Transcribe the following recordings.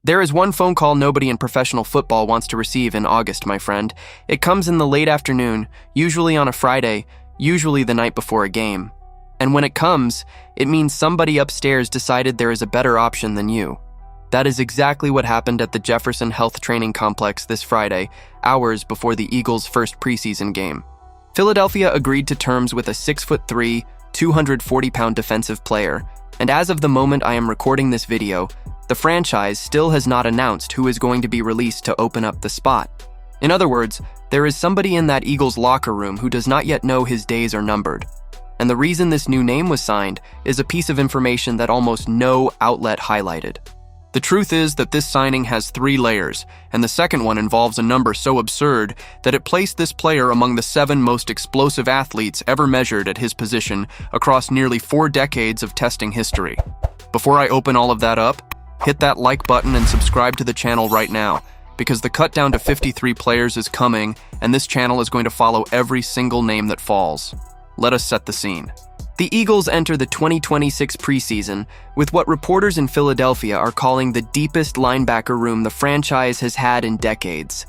There is one phone call nobody in professional football wants to receive in August, my friend. It comes in the late afternoon, usually on a Friday, usually the night before a game. And when it comes, it means somebody upstairs decided there is a better option than you. That is exactly what happened at the Jefferson Health Training Complex this Friday, hours before the Eagles' first preseason game. Philadelphia agreed to terms with a 6'3", 240-pound defensive player, and as of the moment I am recording this video, the franchise still has not announced who is going to be released to open up the spot. In other words, there is somebody in that Eagles locker room who does not yet know his days are numbered. And the reason this new name was signed is a piece of information that almost no outlet highlighted. The truth is that this signing has 3 layers, and the second one involves a number so absurd that it placed this player among the 7 most explosive athletes ever measured at his position across nearly 4 decades of testing history. Before I open all of that up, hit that like button and subscribe to the channel right now, because the cut down to 53 players is coming, and this channel is going to follow every single name that falls. Let us set the scene. The Eagles enter the 2026 preseason with what reporters in Philadelphia are calling the deepest linebacker room the franchise has had in decades.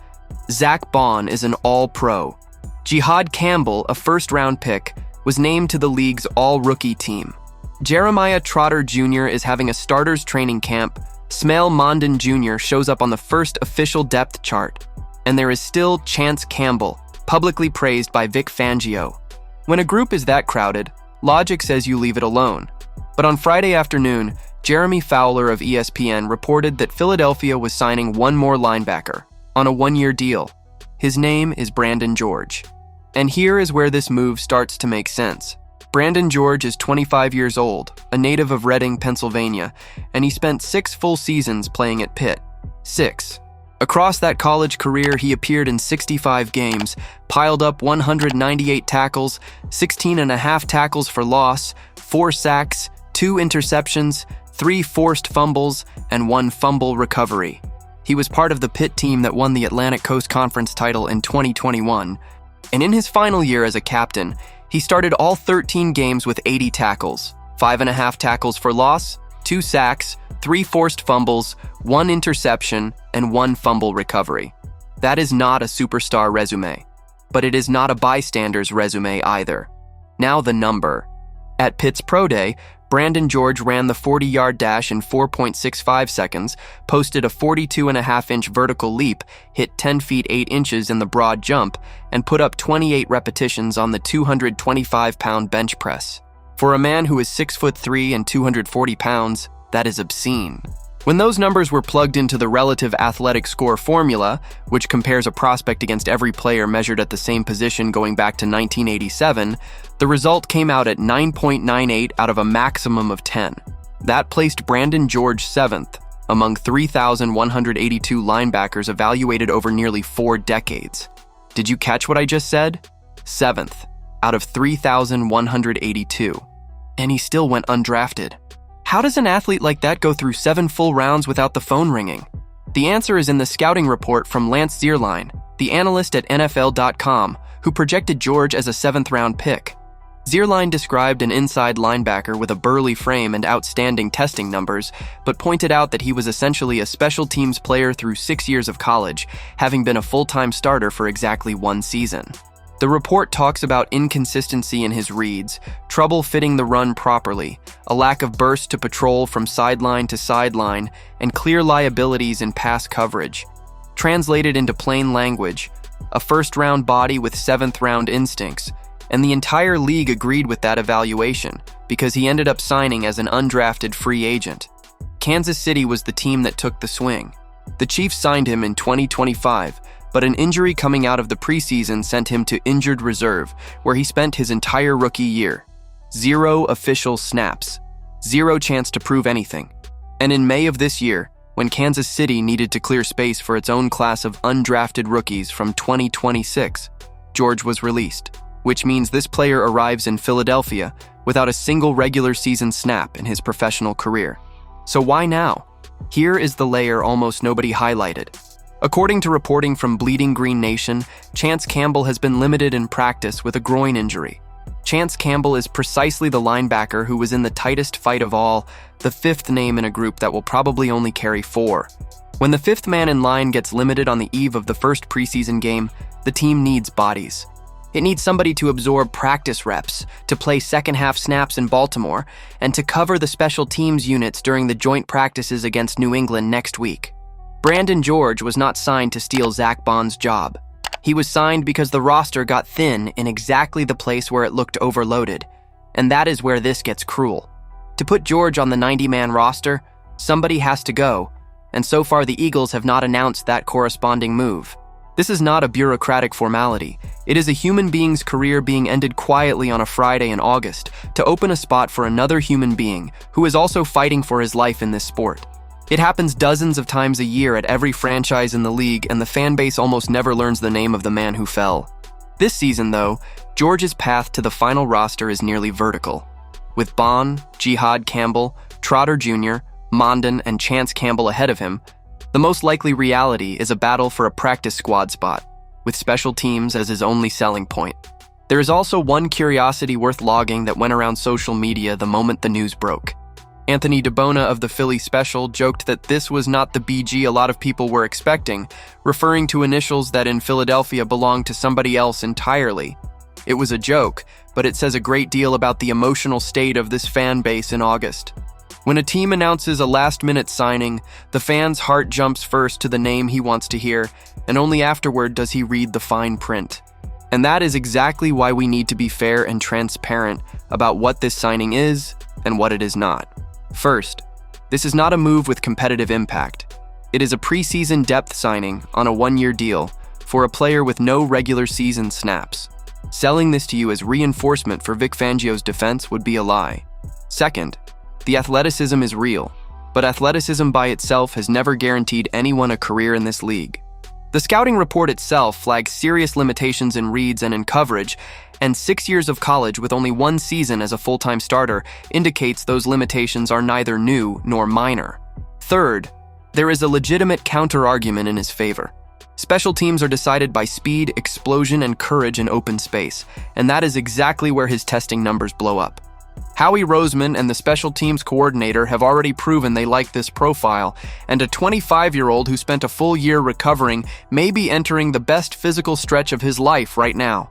Zach Bond is an all-pro. Jihad Campbell, a first-round pick, was named to the league's all-rookie team. Jeremiah Trotter Jr. is having a starters training camp. Smail Mondon Jr. shows up on the first official depth chart. And there is still Chance Campbell, publicly praised by Vic Fangio. When a group is that crowded, logic says you leave it alone. But on Friday afternoon, Jeremy Fowler of ESPN reported that Philadelphia was signing one more linebacker on a 1-year deal. His name is Brandon George. And here is where this move starts to make sense. Brandon George is 25 years old, a native of Reading, Pennsylvania, and he spent 6 full seasons playing at Pitt. 6. Across that college career, he appeared in 65 games, piled up 198 tackles, 16.5 tackles for loss, 4 sacks, 2 interceptions, 3 forced fumbles, and 1 fumble recovery. He was part of the Pitt team that won the Atlantic Coast Conference title in 2021, and in his final year as a captain, he started all 13 games with 80 tackles, 5.5 tackles for loss, 2 sacks, 3 forced fumbles, 1 interception, and 1 fumble recovery. That is not a superstar resume, but it is not a bystander's resume either. Now the number. At Pitt's Pro Day, Brandon George ran the 40-yard dash in 4.65 seconds, posted a 42.5-inch vertical leap, hit 10 feet 8 inches in the broad jump, and put up 28 repetitions on the 225-pound bench press. For a man who is 6'3" and 240 pounds, that is obscene. When those numbers were plugged into the relative athletic score formula, which compares a prospect against every player measured at the same position going back to 1987, the result came out at 9.98 out of a maximum of 10. That placed Brandon George 7th among 3,182 linebackers evaluated over nearly 4 decades. Did you catch what I just said? 7th out of 3,182. And he still went undrafted. How does an athlete like that go through 7 full rounds without the phone ringing? The answer is in the scouting report from Lance Zierlein, the analyst at NFL.com, who projected George as a 7th-round pick. Zierlein described an inside linebacker with a burly frame and outstanding testing numbers, but pointed out that he was essentially a special teams player through 6 years of college, having been a full-time starter for exactly 1 season. The report talks about inconsistency in his reads, trouble fitting the run properly, a lack of burst to patrol from sideline to sideline, and clear liabilities in pass coverage. Translated into plain language, a first-round body with 7th-round instincts, and the entire league agreed with that evaluation because he ended up signing as an undrafted free agent. Kansas City was the team that took the swing. The Chiefs signed him in 2025, but an injury coming out of the preseason sent him to injured reserve, where he spent his entire rookie year. 0 official snaps, 0 chance to prove anything. And in May of this year, when Kansas City needed to clear space for its own class of undrafted rookies from 2026, George was released, which means this player arrives in Philadelphia without a single regular season snap in his professional career. So why now? Here is the layer almost nobody highlighted. According to reporting from Bleeding Green Nation, Chance Campbell has been limited in practice with a groin injury. Chance Campbell is precisely the linebacker who was in the tightest fight of all, the 5th name in a group that will probably only carry 4. When the fifth man in line gets limited on the eve of the first preseason game, the team needs bodies. It needs somebody to absorb practice reps, to play second-half snaps in Baltimore, and to cover the special teams units during the joint practices against New England next week. Brandon George was not signed to steal Zach Bond's job. He was signed because the roster got thin in exactly the place where it looked overloaded, and that is where this gets cruel. To put George on the 90-man roster, somebody has to go, and so far the Eagles have not announced that corresponding move. This is not a bureaucratic formality. It is a human being's career being ended quietly on a Friday in August to open a spot for another human being who is also fighting for his life in this sport. It happens dozens of times a year at every franchise in the league, and the fan base almost never learns the name of the man who fell. This season, though, George's path to the final roster is nearly vertical. With Bond, Jihad Campbell, Trotter Jr., Mondon, and Chance Campbell ahead of him, the most likely reality is a battle for a practice squad spot, with special teams as his only selling point. There is also one curiosity worth logging that went around social media the moment the news broke. Anthony DeBona of the Philly Special joked that this was not the BG a lot of people were expecting, referring to initials that in Philadelphia belonged to somebody else entirely. It was a joke, but it says a great deal about the emotional state of this fan base in August. When a team announces a last-minute signing, the fan's heart jumps first to the name he wants to hear, and only afterward does he read the fine print. And that is exactly why we need to be fair and transparent about what this signing is and what it is not. First, this is not a move with competitive impact. It is a preseason depth signing on a one-year deal for a player with no regular season snaps. Selling this to you as reinforcement for Vic Fangio's defense would be a lie. Second, the athleticism is real, but athleticism by itself has never guaranteed anyone a career in this league. The scouting report itself flags serious limitations in reads and in coverage, and 6 years of college with only one season as a full-time starter indicates those limitations are neither new nor minor. Third, there is a legitimate counter-argument in his favor. Special teams are decided by speed, explosion, and courage in open space, and that is exactly where his testing numbers blow up. Howie Roseman and the special teams coordinator have already proven they like this profile, and a 25-year-old who spent a full year recovering may be entering the best physical stretch of his life right now.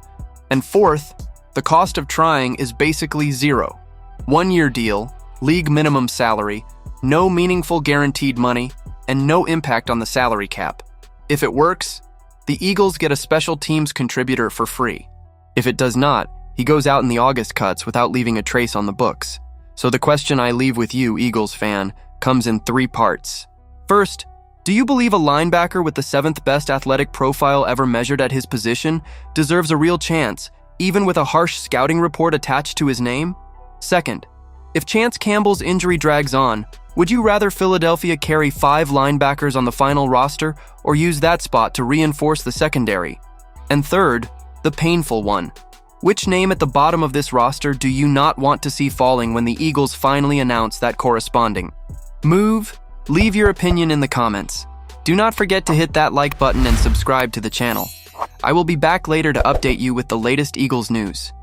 And fourth, the cost of trying is basically zero. One-year deal, league minimum salary, no meaningful guaranteed money, and no impact on the salary cap. If it works, the Eagles get a special teams contributor for free. If it does not, he goes out in the August cuts without leaving a trace on the books. So the question I leave with you, Eagles fan, comes in 3 parts. First, do you believe a linebacker with the 7th best athletic profile ever measured at his position deserves a real chance, even with a harsh scouting report attached to his name? Second, if Chance Campbell's injury drags on, would you rather Philadelphia carry 5 linebackers on the final roster or use that spot to reinforce the secondary? And third, the painful one. Which name at the bottom of this roster do you not want to see falling when the Eagles finally announce that corresponding move? Leave your opinion in the comments. Do not forget to hit that like button and subscribe to the channel. I will be back later to update you with the latest Eagles news.